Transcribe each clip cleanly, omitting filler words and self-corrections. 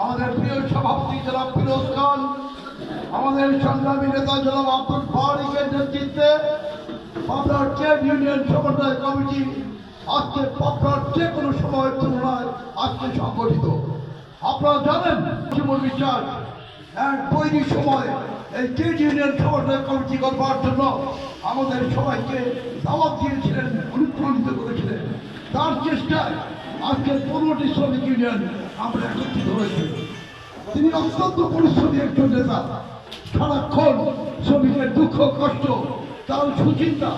আমাদের প্রিয় সভাপতি জনাব ফিরোজ খান, আমাদের সংগ্রামী নেতা জনাব আব্দুল ফারুকের নেতৃত্বে পাবনার ট্রেড ইউনিয়ন সমন্বয় কমিটি আজকে পাবনার যে কোনো সময়ের তুলনায় আজকে সংগঠিত। আপনারা জানেন শিমুল বিশ্বাস এক বৈরী সময় এই ট্রেড ইউনিয়ন সমন্বয় কমিটি করবার জন্য আমাদের সবাইকে দাওয়াত দিয়েছিলেন, অনুপ্রাণিত করেছিলেন। তার চেষ্টায় আজকে 15টি শ্রমিক ইউনিয়ন আমরা একত্রিত হয়েছি। তিনি অত্যন্ত পরিশ্রমী একজন নেতা, সারাক্ষণ শ্রমিকের দুঃখ কষ্ট তার সুচিন্তা,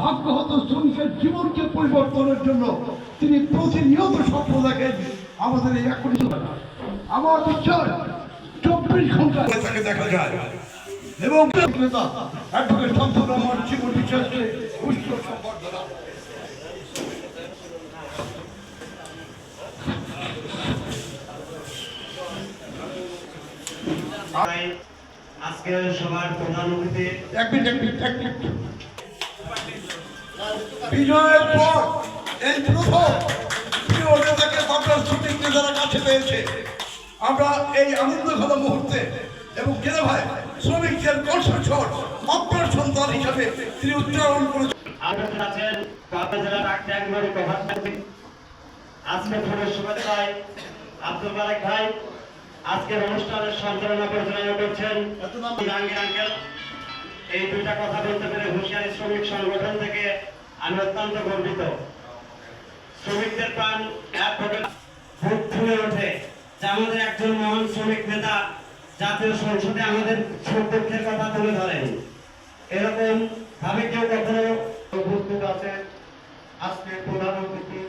ভাগ্যহত শ্রমিকের জীবনকে পরিবর্তনের জন্য তিনি প্রতিনিয়ত স্বপ্ন দেখেন। আমাদের এই একত্রিত আমার বিশ্বাস 24 ঘন্টা তাকে দেখা যায় এবং নেতা অ্যাডভোকেট শামসুর রহমান শিমুল বিশ্বাসকে পুষ্প সম্বর্ধনা। আজকে সবার প্রধান অতিথি বিজয়ের পর এই প্রথম প্রিয় নেতাকে পাবনার শ্রমিক নেতারা কাছে পেয়েছে। আমরা এই আনন্দ ঘন মুহূর্তে এবং কেনা ভাই শ্রমিকদের কণ্ঠস্বর পাবনার সন্তান হিসাবে তিনি উচ্চারণ করেছেন। আপনারা আছেন পাবনা জেলার ডাক্তার একবারে কভার করতে আজকে প্রবেশ শুভেচ্ছায় আব্দুল মালিক ভাই আজকের অনুষ্ঠানের সঞ্চালনা পরিচালনা করছেন জাহাঙ্গীর আঙ্কেল। এই দুইটা কথা বলতে পেরে হুঁশিয়ারি শ্রমিক সংগঠন থেকে আমি অত্যন্ত গর্বিত। শ্রমিকদের প্রাণ একভাবে বুক ফুলে ওঠে যে আমাদের একজন মহান শ্রমিক নেতা জাতীয় সংসদে আমাদের সুখ-দুঃখের কথা তুলে ধরেন। এরকম ভাবে কেউ কখনো উপস্থিত আছে আজকে প্রধান অতিথি